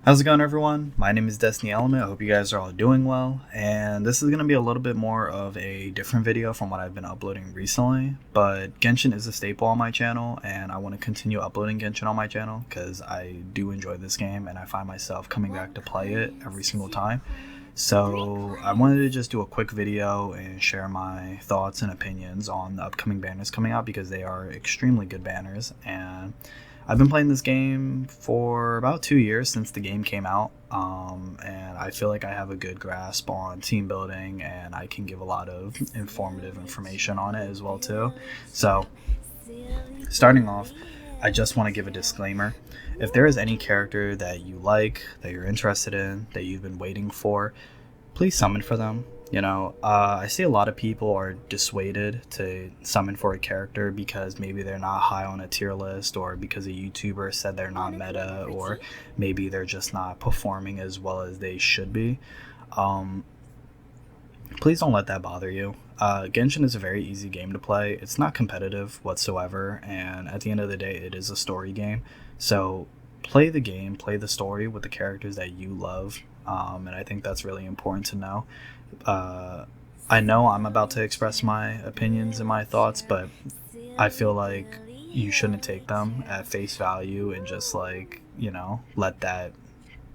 How's it going, everyone? My name is Destiny Element. I hope you guys are all doing well, and this is going to be a little bit more of a different video from what I've been uploading recently, but Genshin is a staple on my channel, and I want to continue uploading Genshin on my channel because I do enjoy this game, and I find myself coming back to play it every single time. So I wanted to just do a quick video and share my thoughts and opinions on the upcoming banners coming out because they are extremely good banners, and I've been playing this game for about 2 years since the game came out, and I feel like I have a good grasp on team building, and I can give a lot of informative information on it as well too. So starting off, I just want to give a disclaimer. If there is any character that you like, that you're interested in, that you've been waiting for, please summon for them. I see a lot of people are dissuaded to summon for a character because maybe they're not high on a tier list, or because a YouTuber said they're not meta, or maybe they're just not performing as well as they should be. Please don't let that bother you. Genshin is a very easy game to play. It's not competitive whatsoever, and at the end of the day, it is a story game. So play the game, play the story with the characters that you love, and I think that's really important to know. I know I'm about to express my opinions and my thoughts, but I feel like you shouldn't take them at face value and just let that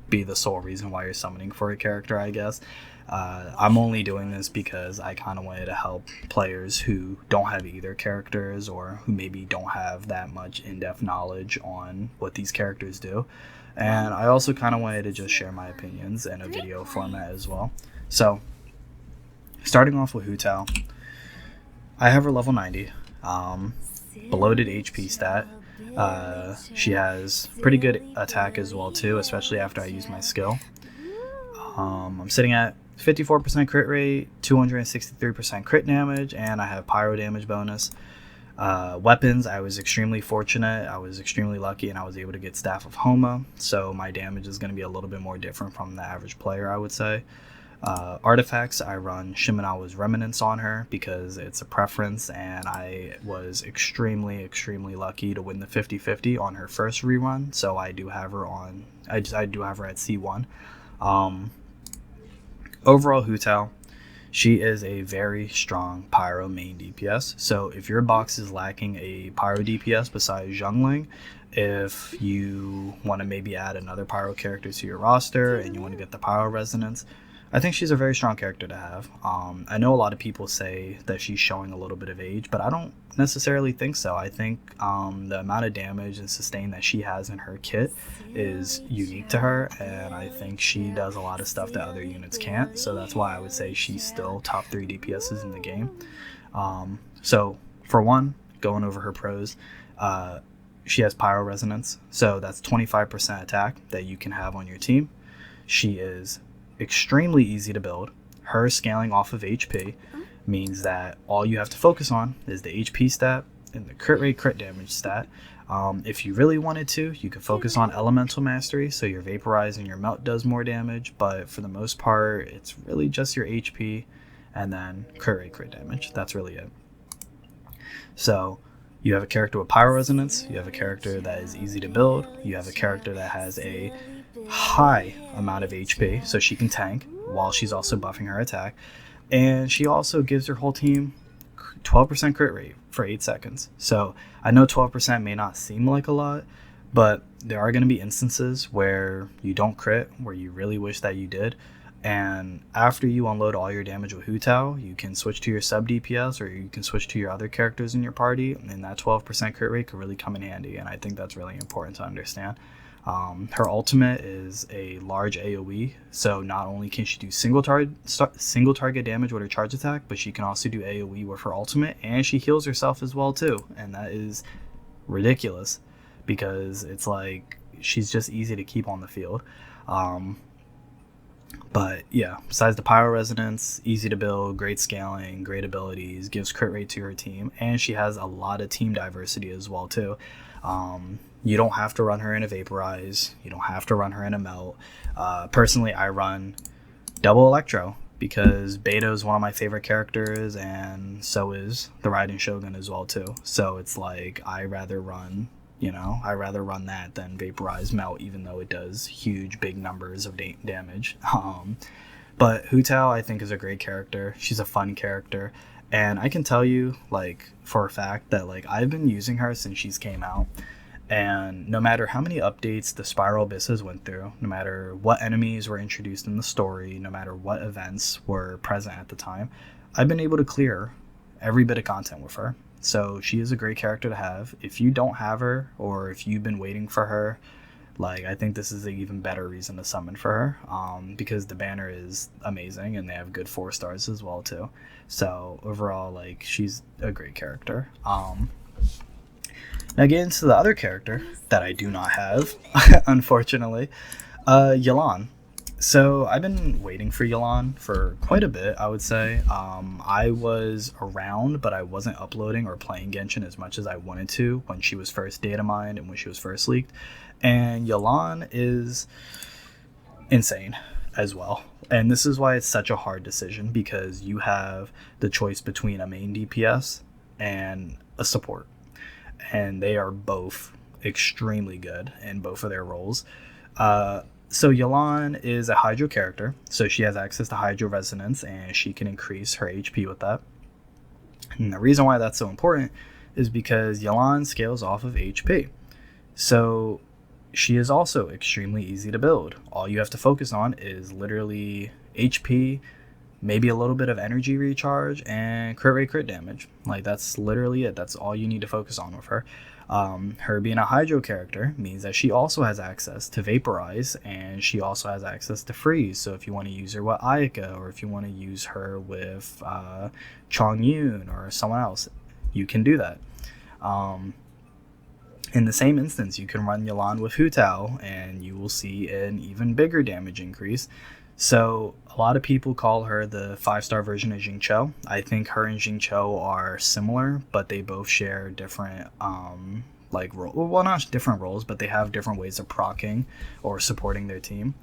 be the sole reason why you're summoning for a character, I guess. I'm only doing this because I kind of wanted to help players who don't have either characters, or who maybe don't have that much in-depth knowledge on what these characters do. And I also kind of wanted to just share my opinions in a video format as well. So starting off with HuTao, I have her level 90, bloated HP stat. She has pretty good attack as well too, especially after I use my skill. I'm sitting at 54% crit rate, 263% crit damage, and I have pyro damage bonus. Weapons, I was extremely fortunate, I was extremely lucky, and I was able to get Staff of Homa, so my damage is going to be a little bit more different from the average player, I would say. Artifacts, I run Shimenawa's Remnants on her because it's a preference, and I was extremely lucky to win the 50-50 on her first rerun, so I do have her on. I do have her at C1. Overall, HuTao, she is a very strong pyro main DPS. So if your box is lacking a pyro DPS besides Zhongling, if you want to maybe add another pyro character to your roster and you want to get the pyro resonance, I think she's a very strong character to have. I know a lot of people say that she's showing a little bit of age, but I don't necessarily think so. I think the amount of damage and sustain that she has in her kit is unique to her, and I think she does a lot of stuff that other units can't, so that's why I would say she's still top 3 DPSs in the game. So for one, going over her pros, she has pyro resonance, so that's 25% attack that you can have on your team. She is extremely easy to build. Her scaling off of HP means that all you have to focus on is the HP stat and the crit rate, crit damage stat. If you really wanted to, you could focus on elemental mastery, so your vaporize and your melt does more damage, but for the most part it's really just your HP and then crit rate, crit damage. That's really it. So you have a character with pyro resonance, you have a character that is easy to build, you have a character that has a high amount of HP, so she can tank while she's also buffing her attack, and she also gives her whole team 12% crit rate for 8 seconds. So I know 12% may not seem like a lot, but there are going to be instances where you don't crit, where you really wish that you did, and after you unload all your damage with HuTao, you can switch to your sub DPS, or you can switch to your other characters in your party, and that 12% crit rate could really come in handy, and I think that's really important to understand. Her ultimate is a large AoE, so not only can she do single target damage with her charge attack, but she can also do AoE with her ultimate, and she heals herself as well too, and that is ridiculous because it's like she's just easy to keep on the field. But yeah, besides the pyro resonance, easy to build, great scaling, great abilities, gives crit rate to her team, and she has a lot of team diversity as well too. You don't have to run her in a vaporize, you don't have to run her in a melt. Personally, I run double electro because Beta is one of my favorite characters, and so is the Raiden Shogun as well too. So it's like I rather run I'd rather run that than Vaporize Melt, even though it does huge, big numbers of damage. But HuTao, I think, is a great character. She's a fun character. And I can tell you, like, for a fact that, like, I've been using her since she's came out. And no matter how many updates the Spiral Abysses went through, no matter what enemies were introduced in the story, no matter what events were present at the time, I've been able to clear every bit of content with her. So she is a great character to have. If you don't have her, or if you've been waiting for her, like, I think this is an even better reason to summon for her, because the banner is amazing and they have good 4 stars as well too. So overall, like, she's a great character. Now get into the other character that I do not have, unfortunately, Yelan. So I've been waiting for Yelan for quite a bit, I would say. I was around, but I wasn't uploading or playing Genshin as much as I wanted to when she was first data mined and when she was first leaked. And Yelan is insane as well. And this is why it's such a hard decision, because you have the choice between a main DPS and a support. And they are both extremely good in both of their roles. So Yelan is a Hydro character, so she has access to Hydro Resonance, and she can increase her HP with that. And the reason why that's so important is because Yelan scales off of HP. So she is also extremely easy to build. All you have to focus on is literally HP, maybe a little bit of energy recharge, and crit rate, crit damage. Like, that's literally it. That's all you need to focus on with her. Her being a Hydro character means that she also has access to Vaporize, and she also has access to Freeze. So if you want to use her with Ayaka, or if you want to use her with Chongyun or someone else, you can do that. In the same instance, you can run Yelan with HuTao, and you will see an even bigger damage increase. So a lot of people call her the 5-star version of Jingqiu. I think her and Jingqiu are similar, but they both share different well, not different roles, but they have different ways of proccing or supporting their team.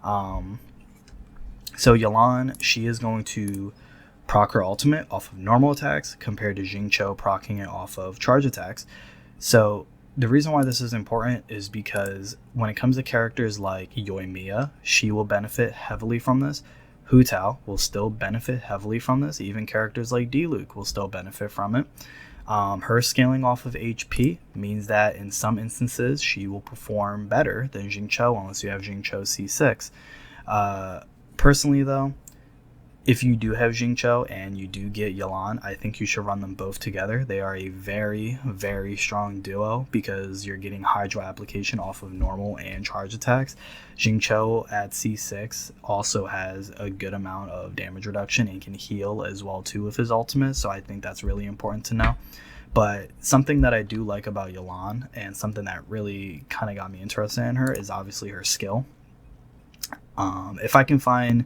So Yelan, she is going to proc her ultimate off of normal attacks compared to Jingqiu proccing it off of charge attacks. So the reason why this is important is because when it comes to characters like Yoimiya, she will benefit heavily from this. HuTao will still benefit heavily from this. Even characters like Diluc will still benefit from it. Her scaling off of HP means that in some instances she will perform better than Jingqiu unless you have Jingqiu C6. Personally though, if you do have Jingqiu and you do get Yelan, I think you should run them both together. They are a very, very strong duo because you're getting Hydro application off of normal and charge attacks. Jingqiu at C6 also has a good amount of damage reduction and can heal as well too with his ultimate, so I think that's really important to know. But something that I do like about Yelan, and something that really kind of got me interested in her, is obviously her skill. If I can find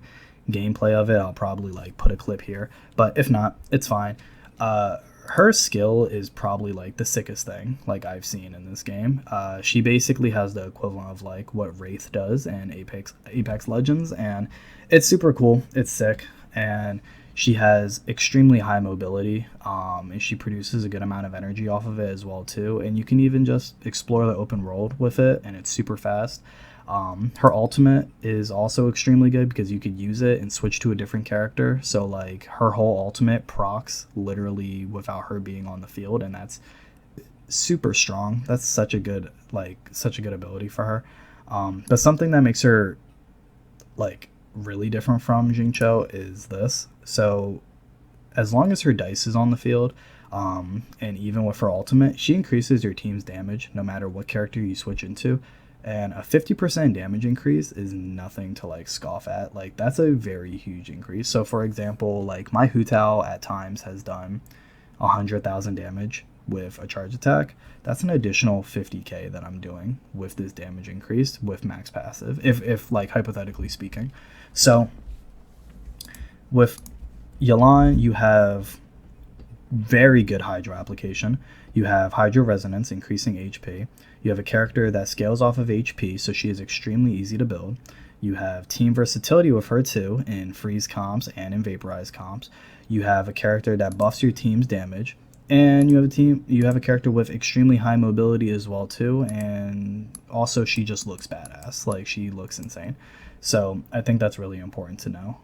gameplay of it, I'll probably like put a clip here, but if not, it's fine. Her skill is probably like the sickest thing like I've seen in this game. She basically has the equivalent of like what Wraith does in Apex Legends, and it's super cool. It's sick, and she has extremely high mobility, and she produces a good amount of energy off of it as well too, and you can even just explore the open world with it, and it's super fast. Her ultimate is also extremely good because you could use it and switch to a different character. So like her whole ultimate procs literally without her being on the field, and that's super strong. That's such a good ability for her. But something that makes her like really different from Jingqiu is this. So as long as her dice is on the field, and even with her ultimate, she increases your team's damage no matter what character you switch into. And a 50% damage increase is nothing to like scoff at. Like, that's a very huge increase. So for example, like my HuTao at times has done 100,000 damage with a charge attack. That's an additional 50k that I'm doing with this damage increase with max passive, if like hypothetically speaking. So with Yelan, you have very good Hydro application. You have Hydro Resonance, increasing HP. You have a character that scales off of HP, so she is extremely easy to build. You have team versatility with her too, in freeze comps and in vaporize comps. You have a character that buffs your team's damage. And you have a character with extremely high mobility as well too, and also she just looks badass. Like, she looks insane. So I think that's really important to know.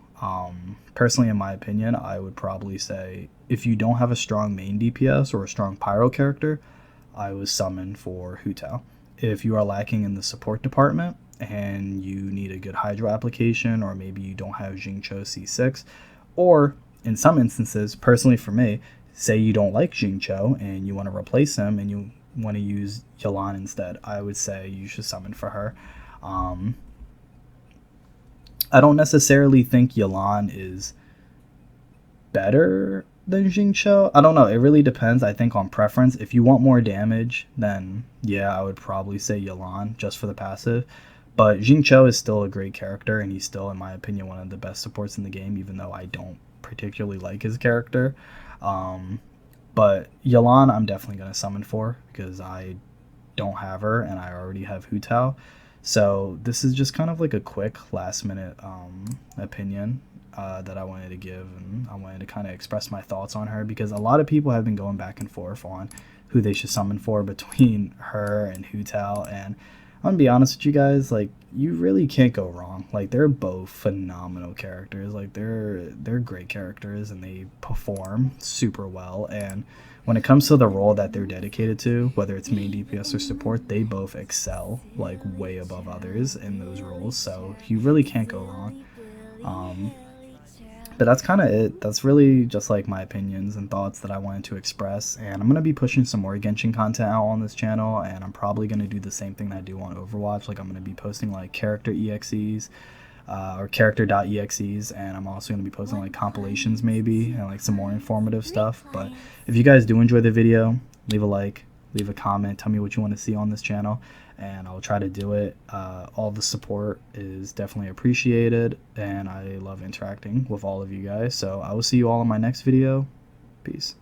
Personally, in my opinion, I would probably say if you don't have a strong main DPS or a strong pyro character, I would summon for HuTao. If you are lacking in the support department and you need a good Hydro application, or maybe you don't have Jingcho C6, or in some instances, personally for me, say you don't like Jingcho and you want to replace him and you want to use Yelan instead, I would say you should summon for her. I don't necessarily think Yelan is better than Jingcho. I don't know. It really depends, I think, on preference. If you want more damage, then yeah, I would probably say Yelan just for the passive. But Jingcho is still a great character, and he's still, in my opinion, one of the best supports in the game, even though I don't particularly like his character. But Yelan, I'm definitely going to summon for because I don't have her and I already have HuTao. So this is just kind of like a quick last minute opinion that I wanted to give, and I wanted to kind of express my thoughts on her because a lot of people have been going back and forth on who they should summon for between her and HuTao, and I'm gonna be honest with you guys, like, you really can't go wrong. Like, they're both phenomenal characters. Like, they're great characters and they perform super well, and when it comes to the role that they're dedicated to, whether it's main DPS or support, they both excel like way above others in those roles, so you really can't go wrong. But that's kind of it. That's really just like my opinions and thoughts that I wanted to express. And I'm going to be pushing some more Genshin content out on this channel. And I'm probably going to do the same thing that I do on Overwatch. Like, I'm going to be posting like character EXEs or character.exes. And I'm also going to be posting like compilations maybe and like some more informative stuff. But if you guys do enjoy the video, leave a like, leave a comment, tell me what you want to see on this channel, and I'll try to do it. All the support is definitely appreciated, and I love interacting with all of you guys. So I will see you all in my next video. Peace.